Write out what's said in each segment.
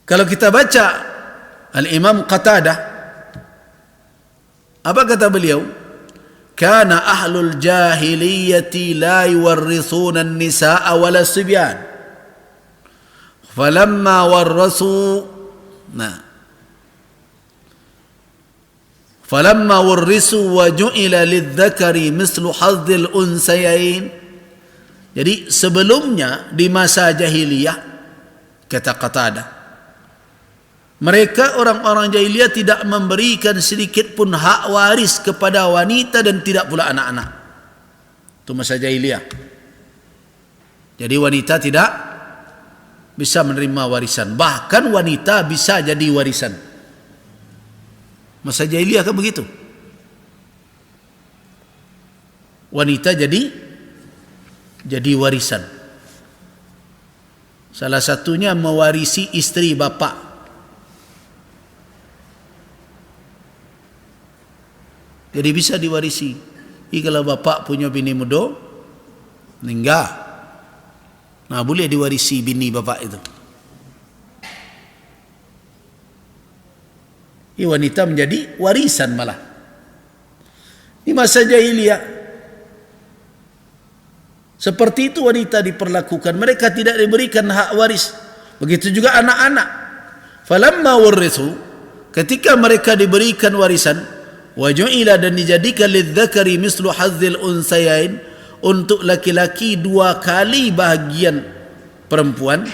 Kalau kita baca Al-Imam Qatadah, apa kata beliau? Kana ahlul jahiliyati la yuwarrithuna an-nisaa wala sibyan. Falamma warrasu falamma warrisu wa ju'ila lidh-dhakari mislu hazzil unsayain. Jadi sebelumnya di masa jahiliyah, kata Qatadah, mereka orang-orang jahiliyah tidak memberikan sedikit pun hak waris kepada wanita dan tidak pula anak-anak. Itu masa jahiliyah. Jadi wanita tidak bisa menerima warisan. Bahkan wanita bisa jadi warisan. Masa jahiliyah kan begitu. Wanita jadi warisan. Salah satunya mewarisi istri bapa. Jadi bisa diwarisi. Kalau bapak punya bini muda, meninggal, nah boleh diwarisi bini bapak itu. Wanita menjadi warisan malah. Di masa jahiliyah seperti itu wanita diperlakukan. Mereka tidak diberikan hak waris. Begitu juga anak-anak. Falamma warrithu, ketika mereka diberikan warisan, waju'ila, dan dijadikan lidh-dhakari mislu hazzil unsayain, untuk laki-laki 2 kali bahagian perempuan,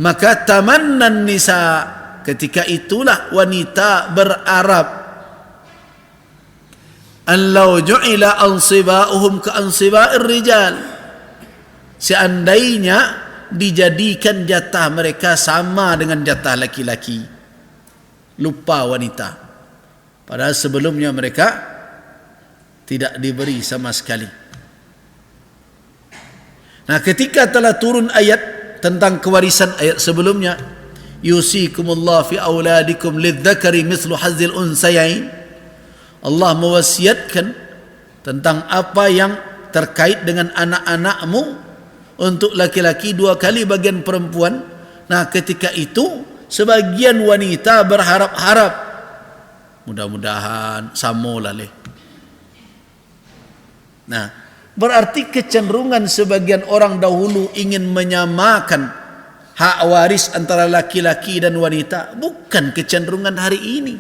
maka tamannan nisa, ketika itulah wanita berharap, an law ju'ila ansiba'uhum ka ansiba'ir rijal, seandainya dijadikan jatah mereka sama dengan jatah laki-laki. Lupa wanita. Padahal sebelumnya mereka tidak diberi sama sekali. Nah, ketika telah turun ayat tentang kewarisan, ayat sebelumnya, yusikumullah fi auladikum lidh-dhakari mithlu hazzil unsayain, Allah mewasiatkan tentang apa yang terkait dengan anak-anakmu, untuk laki-laki 2 kali bagian perempuan. Nah, ketika itu sebagian wanita berharap-harap, mudah-mudahan samalah leh. Nah, berarti kecenderungan sebagian orang dahulu ingin menyamakan hak waris antara laki-laki dan wanita bukan kecenderungan hari ini.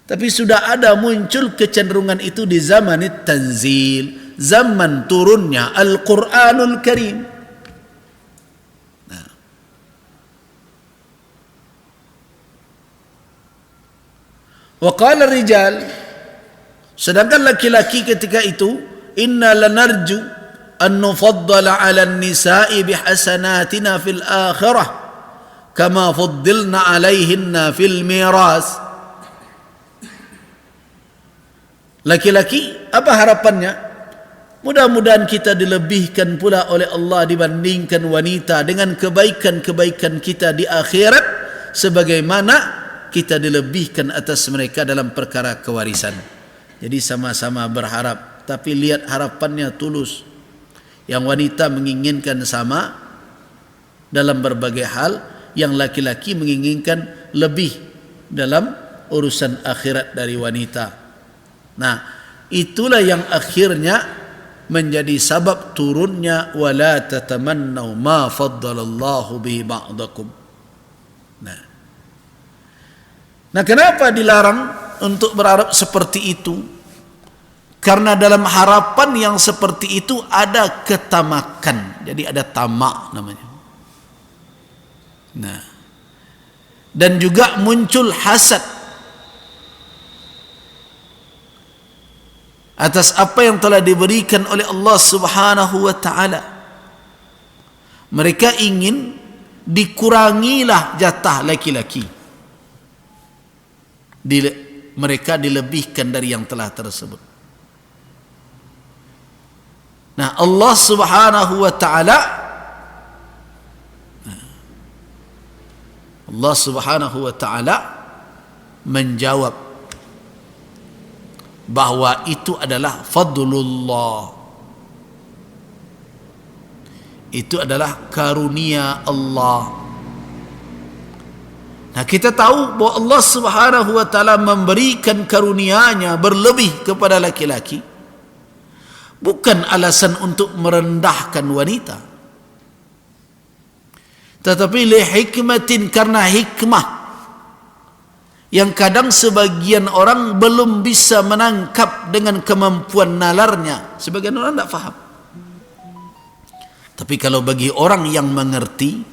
Tapi sudah ada muncul kecenderungan itu di zaman tanzil, zaman turunnya Al-Quranul Karim. Wa qala rijal, sedangkan laki-laki ketika itu, inna lanarju an nufaddala 'ala an-nisa'i bihasanatina fil akhirah kama fuddilna 'alaihinna fil miras. Laki-laki, apa harapannya? Mudah-mudahan kita dilebihkan pula oleh Allah dibandingkan wanita dengan kebaikan-kebaikan kita di akhirat, sebagaimana kita dilebihkan atas mereka dalam perkara kewarisan. Jadi sama-sama berharap, tapi lihat harapannya tulus. Yang wanita menginginkan sama dalam berbagai hal, yang laki-laki menginginkan lebih dalam urusan akhirat dari wanita. Nah, itulah yang akhirnya menjadi sabab turunnya wala tatamannaw ma faddalallahu bihi ba'dakum. Nah, kenapa dilarang untuk berharap seperti itu? Karena dalam harapan yang seperti itu ada ketamakan. Jadi ada tamak namanya. Nah, dan juga muncul hasad atas apa yang telah diberikan oleh Allah Subhanahu wa taala. Mereka ingin dikurangilah jatah laki-laki. Mereka dilebihkan dari yang telah tersebut. Nah, Allah Subhanahu wa taala, Allah Subhanahu wa taala menjawab bahwa itu adalah fadlullah. Itu adalah karunia Allah. Nah, kita tahu bahwa Allah Subhanahu wa taala memberikan karunia-Nya berlebih kepada laki-laki bukan alasan untuk merendahkan wanita, tetapi li hikmatin, karena hikmah yang kadang sebagian orang belum bisa menangkap dengan kemampuan nalarnya. Sebagian orang tidak faham. Tapi kalau bagi orang yang mengerti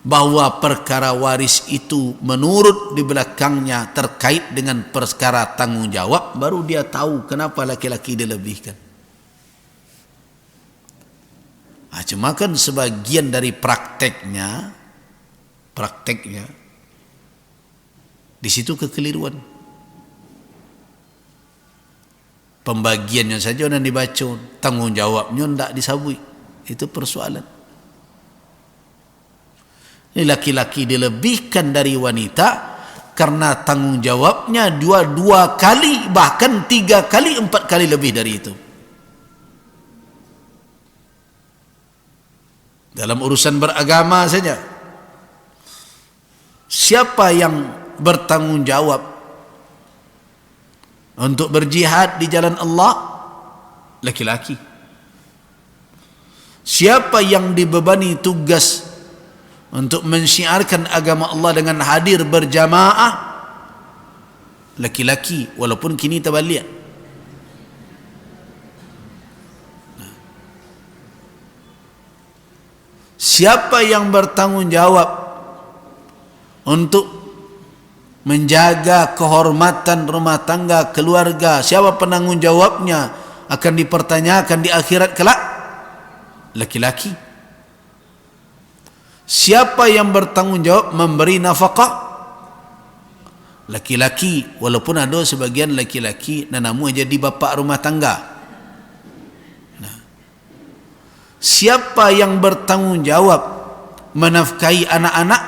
bahwa perkara waris itu menurut di belakangnya terkait dengan perkara tanggungjawab, baru dia tahu kenapa laki-laki dilebihkan. Cuma kan sebagian dari prakteknya di situ kekeliruan. Pembagiannya saja yang dibaca, tanggungjawabnya tidak disabui. Itu persoalan. Ini laki-laki dilebihkan dari wanita karena tanggungjawabnya dua kali, bahkan 3 kali, 4 kali lebih dari itu. Dalam urusan beragama saja, siapa yang bertanggung jawab untuk berjihad di jalan Allah? Laki-laki. Siapa yang dibebani tugas untuk mensyiarkan agama Allah dengan hadir berjamaah? Laki-laki, walaupun kini tabaliq. Siapa yang bertanggung jawab untuk menjaga kehormatan rumah tangga, keluarga? Siapa penanggung jawabnya akan dipertanyakan di akhirat kelak? Laki-laki. Siapa yang bertanggung jawab memberi nafkah? Laki-laki, walaupun ada sebagian laki-laki nanamu jadi bapa rumah tangga. Siapa yang bertanggung jawab menafkahi anak-anak?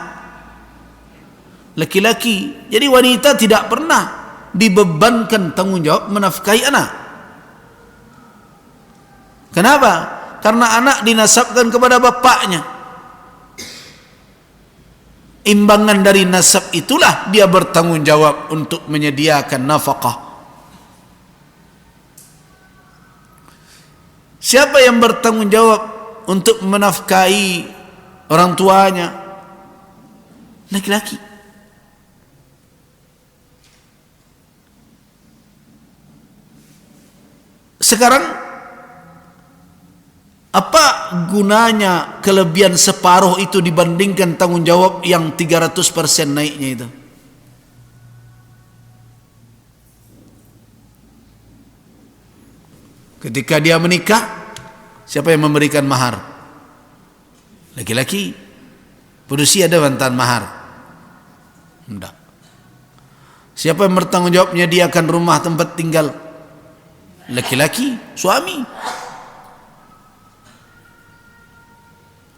Laki-laki. Jadi wanita tidak pernah dibebankan tanggung jawab menafkahi anak. Kenapa? Karena anak dinasabkan kepada bapaknya. Imbangan dari nasab itulah dia bertanggung jawab untuk menyediakan nafkah. Siapa yang bertanggung jawab untuk menafkahi orang tuanya? Laki-laki. Sekarang apa gunanya kelebihan separuh itu dibandingkan tanggung jawab yang 300% naiknya itu? Ketika dia menikah, siapa yang memberikan mahar? Laki-laki. Perusia ada bantahan mahar? Tidak. Siapa yang bertanggung jawab menyediakan rumah tempat tinggal? Laki-laki, suami.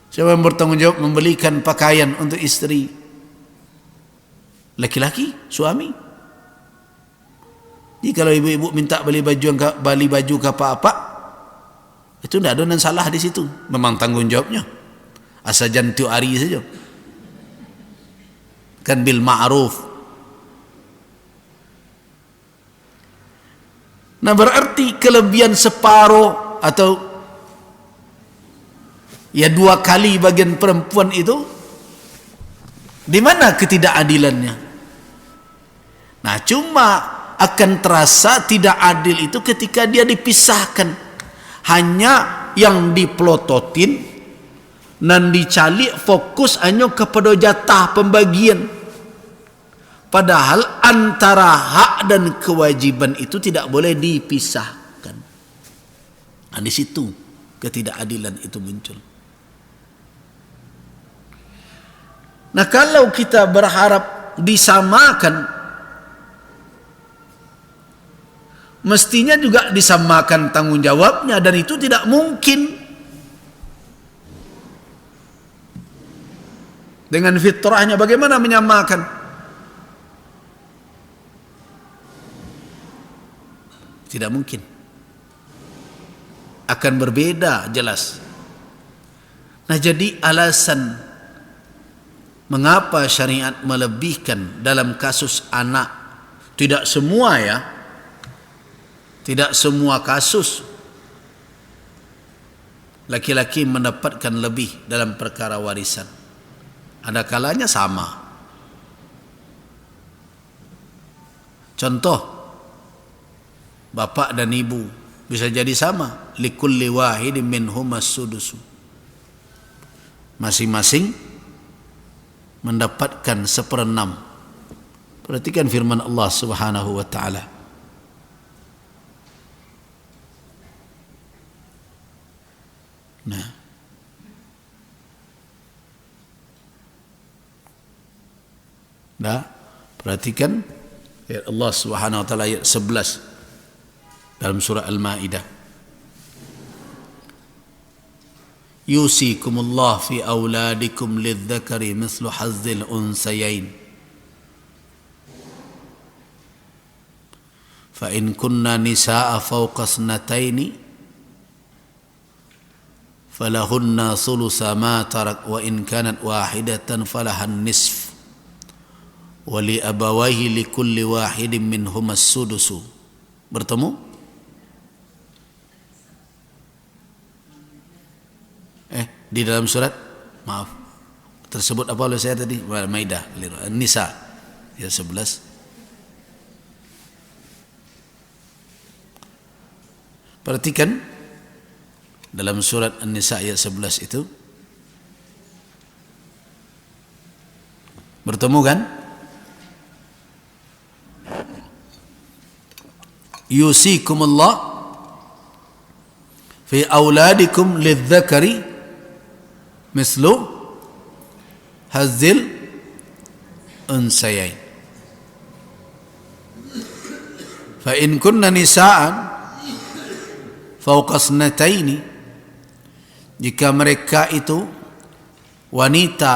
Siapa yang bertanggung jawab membelikan pakaian untuk istri? Laki-laki, suami. Jadi kalau ibu-ibu minta beli baju ke apa-apa, itu tidak ada yang salah di situ. Memang tanggung jawabnya. Asal jangan tiap hari saja. Kan bil ma'ruf. Nah, berarti kelebihan separuh atau ya 2 kali bagian perempuan itu, di mana ketidakadilannya? Nah, cuma akan terasa tidak adil itu ketika dia dipisahkan. Hanya yang dipelototin dan dicalik fokus hanya kepada jatah pembagian. Padahal antara hak dan kewajiban itu tidak boleh dipisahkan. Nah, di situ ketidakadilan itu muncul. Nah, kalau kita berharap disamakan, mestinya juga disamakan tanggung jawabnya, dan itu tidak mungkin. Dengan fitrahnya bagaimana menyamakan? Tidak mungkin. Akan berbeda jelas. Nah, jadi alasan Mengapa syariat melebihkan dalam kasus anak? Tidak semua ya. Tidak semua kasus laki-laki mendapatkan lebih dalam perkara warisan. Ada kalanya sama. Contoh, bapak dan ibu bisa jadi sama. Likulli wahidin minhum as-sudusu. Masing-masing mendapatkan 1/6. Perhatikan firman Allah Subhanahu wa taala. Nah, perhatikan ayat Allah Subhanahu wa taala ayat 11 dalam surah Al-Maidah. Yusikumullah fi auladikum lidzakari mithlu hazzil unsayain. Fa in kunna nisaa fawqa ithnataini falahunna thulutha ma tarak wa in kanat wahidatan falahan nisf. Wali abawaihi likulli wahidin minhum as-sudusu. Bertemu? Di dalam surat, maaf, tersebut apa oleh saya tadi? Maidah, Nisa, ayat 11. Perhatikan dalam surat An-Nisa ayat 11 itu bertemu kan? Yusikumullah fi auladikum lidzakari mislu hazzil unsayain. Fa in kunna nisaan fawqa ithnataini, jika mereka itu wanita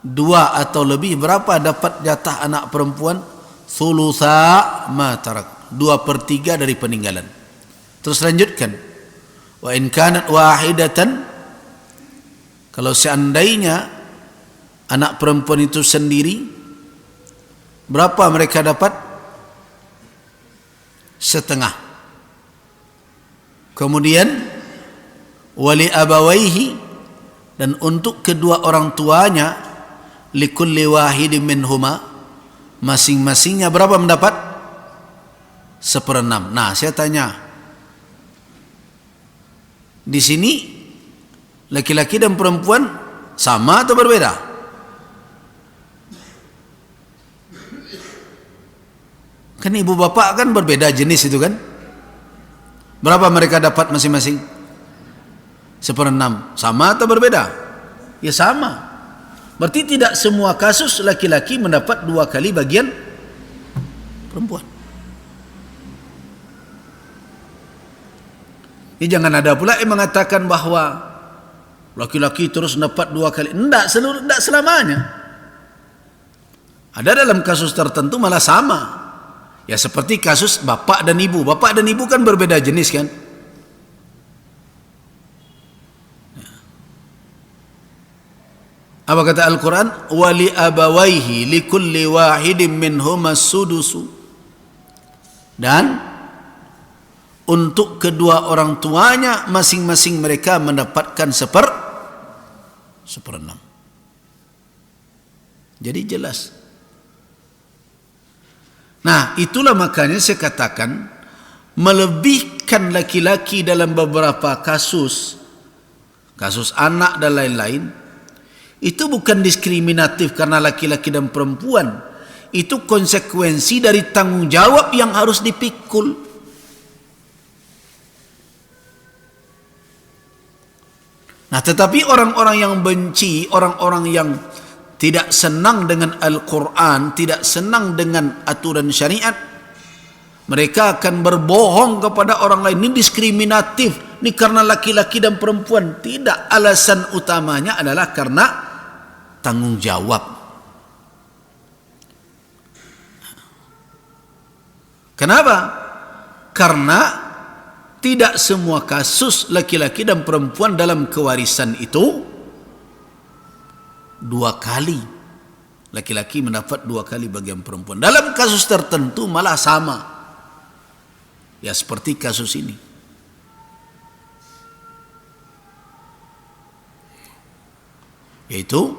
2 atau lebih, berapa dapat jatah anak perempuan? Thulutha ma tarak, 2/3 dari peninggalan. Terus lanjutkan, wa in kanat wahidatan, kalau seandainya anak perempuan itu sendiri, berapa mereka dapat? Setengah. Kemudian wali abawaihi, dan untuk kedua orang tuanya, likulli wahidin minhuma, masing-masingnya berapa mendapat? 1/6. Nah, saya tanya, di sini laki-laki dan perempuan sama atau berbeda? Kan ibu bapak kan berbeda jenis itu kan? Berapa mereka dapat masing-masing? 1/6. Sama atau berbeda? Ya sama. Berarti tidak semua kasus laki-laki mendapat 2 kali bagian perempuan. Ini jangan ada pula yang mengatakan bahwa laki-laki terus dapat 2 kali. Tidak selamanya. Ada dalam kasus tertentu malah sama. Ya seperti kasus bapak dan ibu. Bapak dan ibu kan berbeda jenis kan? Apa kata Al-Quran? Wali abawaihi likulli wahidin minhum as-sudusu. Dan untuk kedua orang tuanya, masing-masing mereka mendapatkan 1/6. Jadi jelas. Nah, itulah makanya saya katakan, melebihkan laki-laki dalam beberapa kasus anak dan lain-lain, itu bukan diskriminatif karena laki-laki dan perempuan. Itu konsekuensi dari tanggung jawab yang harus dipikul. Nah, tetapi orang-orang yang benci, orang-orang yang tidak senang dengan Al-Quran, tidak senang dengan aturan syariat, mereka akan berbohong kepada orang lain. Ini diskriminatif, ini karena laki-laki dan perempuan. Tidak, alasan utamanya adalah karena tanggung jawab. Kenapa? Karena tidak semua kasus laki-laki dan perempuan dalam kewarisan itu 2 kali. Laki-laki mendapat 2 kali bagian perempuan. Dalam kasus tertentu malah sama. Ya seperti kasus ini. Yaitu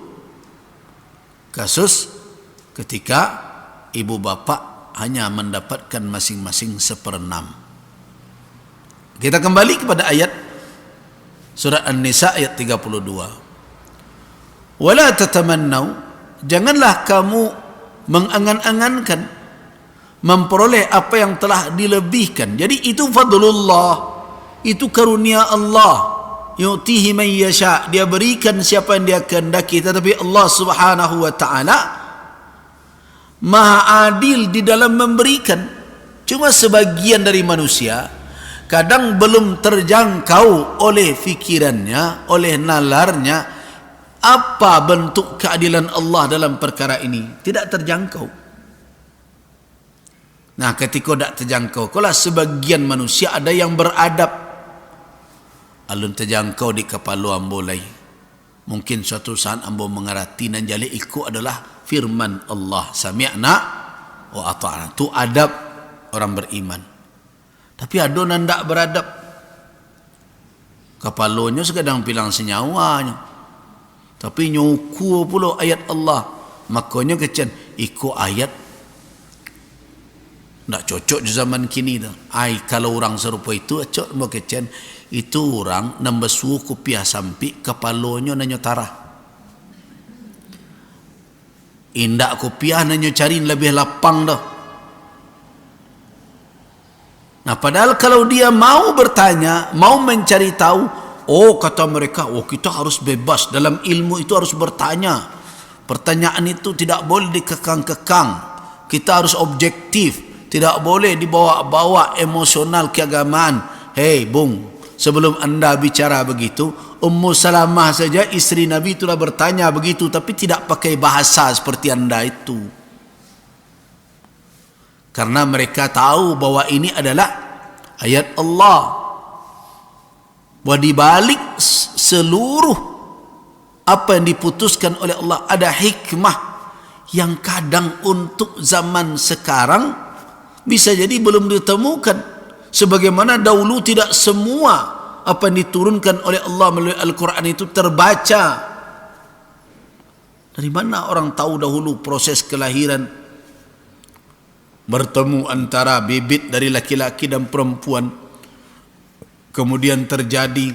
kasus ketika ibu bapa hanya mendapatkan masing-masing 1/6. Kita kembali kepada ayat surat An-Nisa ayat 32. Wala tatamannau, janganlah kamu mengangan-angankan memperoleh apa yang telah dilebihkan. Jadi itu fadlullah, itu karunia Allah. Yu'tihi man yasha, dia berikan siapa yang dia kehendaki. Tetapi Allah Subhanahu wa taala Maha adil di dalam memberikan. Cuma sebagian dari manusia kadang belum terjangkau oleh fikirannya, oleh nalarnya, apa bentuk keadilan Allah dalam perkara ini. Tidak terjangkau. Nah ketika tidak terjangkau, kalau sebagian manusia ada yang beradab, alun terjangkau di kepala ambo lai. Mungkin suatu saat ambo mengerti dan jali ikut adalah firman Allah, sami'na wa ata'na. Itu adab orang beriman. Tapi ada yang tidak beradab, kepalanya sekadang pilang senyawanya, tapi nyuku pula ayat Allah. Makanya kecen ikut ayat tak cocok di zaman kini dah. Ai kalau orang serupa itu cocok mau kecen itu orang nambah suku piah sampai kepalanya nanyo tarah. Indak kopiah nanyo cari lebih lapang dah. Nah padahal kalau dia mau bertanya, mau mencari tahu, oh kata mereka, oh kita harus bebas dalam ilmu itu, harus bertanya. Pertanyaan itu tidak boleh dikekang-kekang. Kita harus objektif, tidak boleh dibawa-bawa emosional keagamaan. Hei bung, sebelum anda bicara begitu, Ummu Salamah saja istri Nabi itulah bertanya begitu, tapi tidak pakai bahasa seperti anda itu. Karena mereka tahu bahwa ini adalah ayat Allah. Bahwa di balik seluruh apa yang diputuskan oleh Allah ada hikmah yang kadang untuk zaman sekarang bisa jadi belum ditemukan. Sebagaimana dahulu tidak semua apa yang diturunkan oleh Allah melalui Al-Quran itu terbaca. Dari mana orang tahu dahulu proses kelahiran bertemu antara bibit dari laki-laki dan perempuan, kemudian terjadi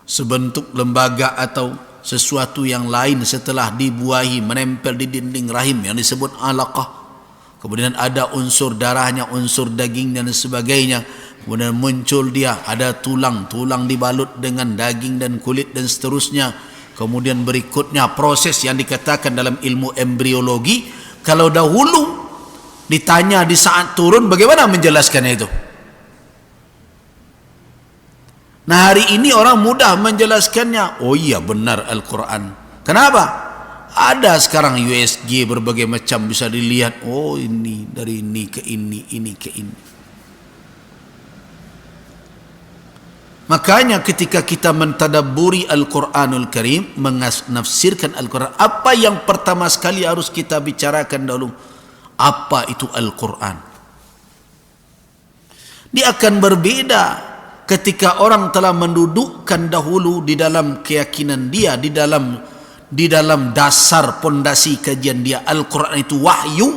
sebentuk lembaga atau sesuatu yang lain setelah dibuahi menempel di dinding rahim yang disebut alaqah, kemudian ada unsur darahnya, unsur daging dan sebagainya, kemudian muncul dia ada tulang dibalut dengan daging dan kulit dan seterusnya. Kemudian berikutnya proses yang dikatakan dalam ilmu embriologi. Kalau dahulu ditanya di saat turun, bagaimana menjelaskannya itu? Nah hari ini orang mudah menjelaskannya. Oh iya benar Al-Quran. Kenapa? Ada sekarang USG berbagai macam bisa dilihat. Oh ini dari ini ke ini ke ini. Makanya ketika kita mentadabburi Al-Quranul Karim, menafsirkan Al-Quran, apa yang pertama sekali harus kita bicarakan dahulu? Apa itu Al-Quran? Dia akan berbeda ketika orang telah mendudukkan dahulu di dalam keyakinan dia, di dalam dasar pondasi kajian dia, Al-Quran itu wahyu,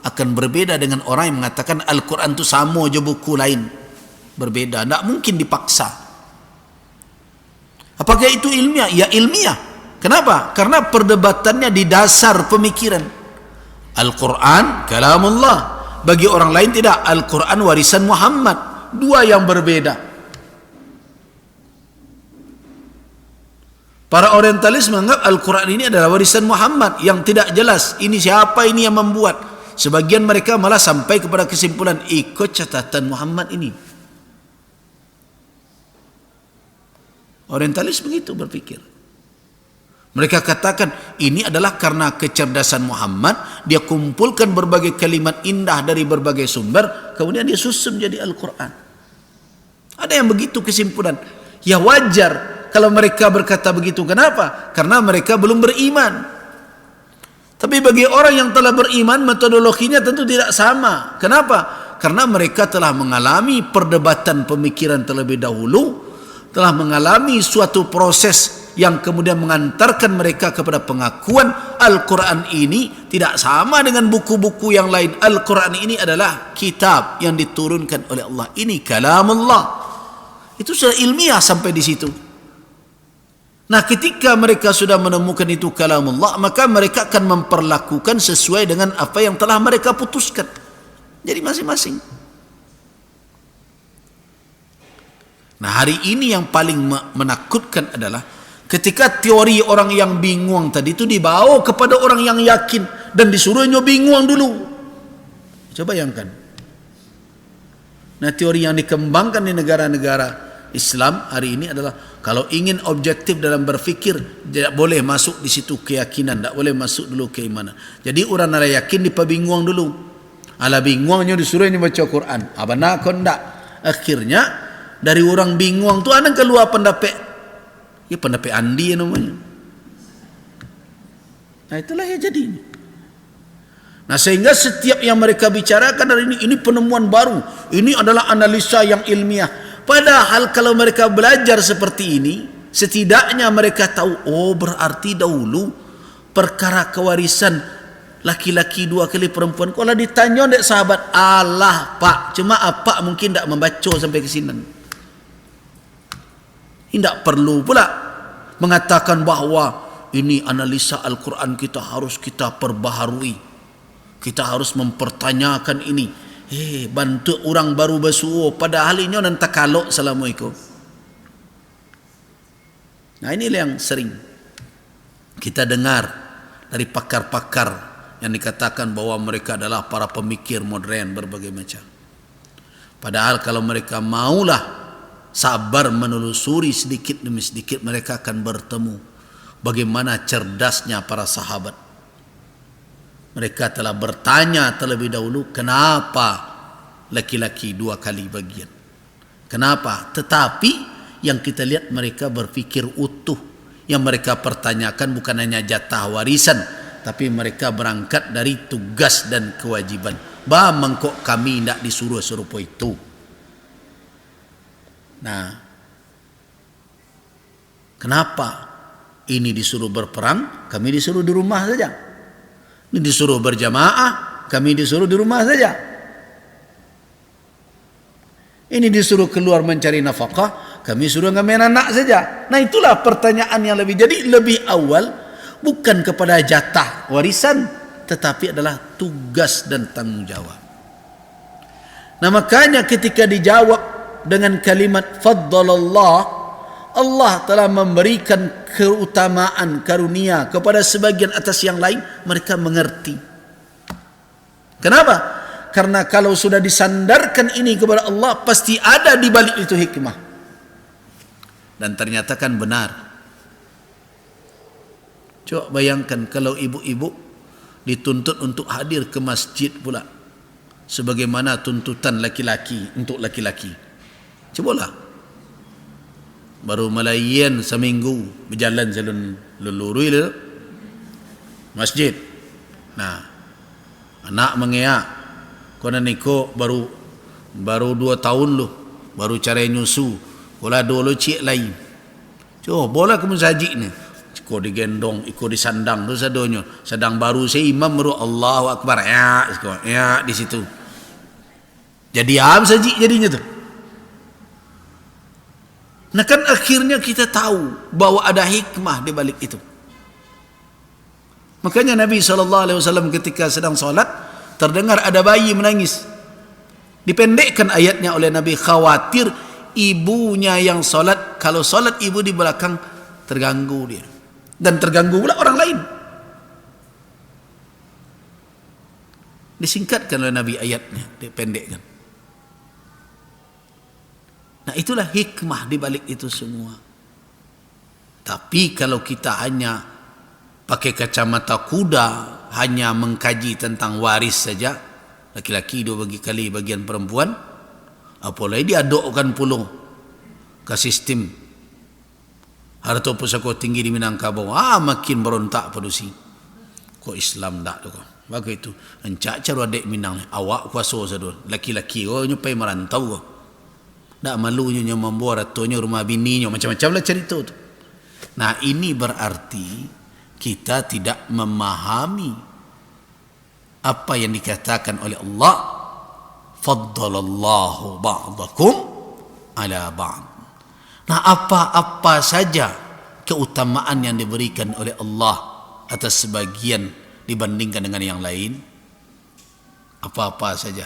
akan berbeda dengan orang yang mengatakan Al-Quran itu sama je buku lain. Berbeda, tidak mungkin dipaksa. Apakah itu ilmiah? Ya ilmiah. Kenapa? Karena perdebatannya di dasar pemikiran. Al-Quran kalamullah, bagi orang lain tidak. Al-Quran warisan Muhammad. Dua yang berbeda. Para orientalis menganggap Al-Quran ini adalah warisan Muhammad yang tidak jelas. Ini siapa ini yang membuat? Sebagian mereka malah sampai kepada kesimpulan ikut catatan Muhammad ini. Orientalis begitu berpikir. Mereka katakan ini adalah karena kecerdasan Muhammad, dia kumpulkan berbagai kalimat indah dari berbagai sumber, kemudian dia susun jadi Al-Quran. Ada yang begitu kesimpulan. Ya wajar kalau mereka berkata begitu. Kenapa? Karena mereka belum beriman. Tapi bagi orang yang telah beriman, metodologinya tentu tidak sama. Kenapa? Karena mereka telah mengalami perdebatan pemikiran terlebih dahulu, telah mengalami suatu proses yang kemudian mengantarkan mereka kepada pengakuan Al-Quran ini tidak sama dengan buku-buku yang lain. Al-Quran ini adalah kitab yang diturunkan oleh Allah. Ini kalamullah. Itu sudah ilmiah sampai di situ. Nah, ketika mereka sudah menemukan itu kalamullah, maka mereka akan memperlakukan sesuai dengan apa yang telah mereka putuskan. Jadi masing-masing. Nah, hari ini yang paling menakutkan adalah ketika teori orang yang bingung tadi itu dibawa kepada orang yang yakin dan disuruhnya bingung dulu. Coba bayangkan. Nah, teori yang dikembangkan di negara-negara Islam hari ini adalah kalau ingin objektif dalam berfikir, tidak boleh masuk di situ keyakinan, tidak boleh masuk dulu keimanan. Jadi orang yang yakin dipabingung dulu. Ala bingungnya disuruhnya baca Quran. Benar kau tidak? Akhirnya dari orang bingung tu ada keluar pendapat. Ya pendapat Andi namanya. Nah, itulah yang jadi. Nah, sehingga setiap yang mereka bicarakan hari ini penemuan baru. Ini adalah analisa yang ilmiah. Padahal kalau mereka belajar seperti ini, setidaknya mereka tahu, oh berarti dahulu perkara kewarisan laki-laki 2 kali perempuan. Kalau ditanya oleh sahabat, Allah pak, cuma apa mungkin tak membaca sampai ke sini. Tidak perlu pula mengatakan bahawa ini analisa Al-Quran kita harus kita perbaharui. Kita harus mempertanyakan ini. Bantu orang baru basuh. Padahal ini orang tak kalok. Assalamualaikum. Nah, inilah yang sering kita dengar dari pakar-pakar yang dikatakan bahwa mereka adalah para pemikir modern berbagai macam. Padahal kalau mereka maulah sabar menelusuri sedikit demi sedikit, mereka akan bertemu bagaimana cerdasnya para sahabat. Mereka telah bertanya terlebih dahulu, kenapa laki-laki 2 kali bagian? Kenapa? Tetapi yang kita lihat mereka berfikir utuh. Yang mereka pertanyakan bukan hanya jatah warisan, tapi mereka berangkat dari tugas dan kewajiban. Mengkok kami tidak disuruh serupa itu. Nah, kenapa ini disuruh berperang, kami disuruh di rumah saja? Ini disuruh berjamaah, kami disuruh di rumah saja. Ini disuruh keluar mencari nafkah, kami suruh ngamen anak saja. Nah, itulah pertanyaan yang lebih. Jadi lebih awal bukan kepada jatah warisan, tetapi adalah tugas dan tanggung jawab. Nah, makanya ketika dijawab dengan kalimat faddalallah, Allah telah memberikan keutamaan karunia kepada sebagian atas yang lain, mereka mengerti. Kenapa? Karena kalau sudah disandarkan ini kepada Allah, pasti ada di balik itu hikmah. Dan ternyata kan benar. Coba bayangkan kalau ibu-ibu dituntut untuk hadir ke masjid pula, sebagaimana tuntutan laki-laki untuk laki-laki. Cobalah. Baru melayan seminggu berjalan jalan lelurui le masjid. Nah, anak mengeak, kena niko baru 2 tahun lu, baru cara nyusu. Kola dulu cik lain. Coba bola kamu sajik ni. Iko digendong, iko disandang tu sadonyo. Sedang baru saya imam baru Allahu Akbar. Ya di situ. Jadi am sajik jadinya tu. Nah, kan akhirnya kita tahu bahwa ada hikmah di balik itu. Makanya Nabi SAW ketika sedang solat, terdengar ada bayi menangis. Dipendekkan ayatnya oleh Nabi, khawatir ibunya yang solat, kalau solat ibu di belakang terganggu dia. Dan terganggu pula orang lain. Disingkatkan oleh Nabi ayatnya, dipendekkan. Nah, itulah hikmah di balik itu semua. Tapi kalau kita hanya pakai kacamata kuda, hanya mengkaji tentang waris saja, laki-laki 2 kali bagian perempuan, apalagi diadukkan puluh ke sistem Ada tu pusako tinggi di Minangkabau, makin berontak padusi. Ko Islam dak tu ko. Bagai itu, encak caru adik Minang, awak kuasa sadun. Laki-laki ko nyupai merantau ko. Dak malunya nya membawa ratunya rumah bininya, macam-macam lah cerita tu. Nah, ini berarti kita tidak memahami apa yang dikatakan oleh Allah, faddalallahu ba'dakum ala ba'd. Nah, apa-apa saja keutamaan yang diberikan oleh Allah atas sebagian dibandingkan dengan yang lain, apa-apa saja.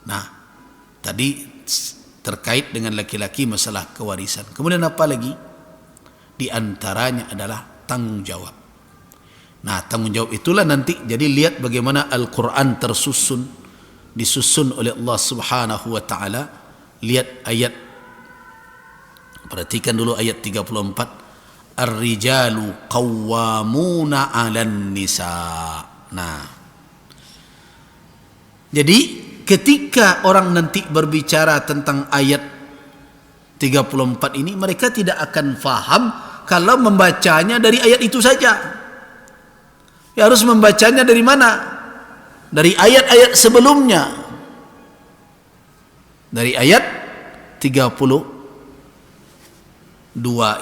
Nah, tadi terkait dengan laki-laki masalah kewarisan. Kemudian apa lagi? Di antaranya adalah tanggung jawab. Nah, tanggung jawab itulah nanti, jadi lihat bagaimana Al-Quran disusun oleh Allah Subhanahu wa taala. Lihat ayat, perhatikan dulu ayat 34. Ar-rijalu qawwamuna 'alan nisa. Nah, jadi ketika orang nanti berbicara tentang ayat 34 ini, mereka tidak akan faham kalau membacanya dari ayat itu saja. Ya, harus membacanya dari mana? Dari ayat-ayat sebelumnya. Dari ayat 32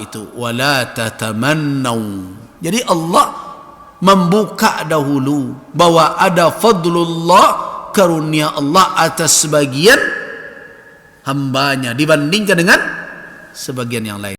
itu, wala tatamannau. Jadi Allah membuka dahulu bahwa ada fadlullah, karunia Allah atas sebagian hambanya dibandingkan dengan sebagian yang lain.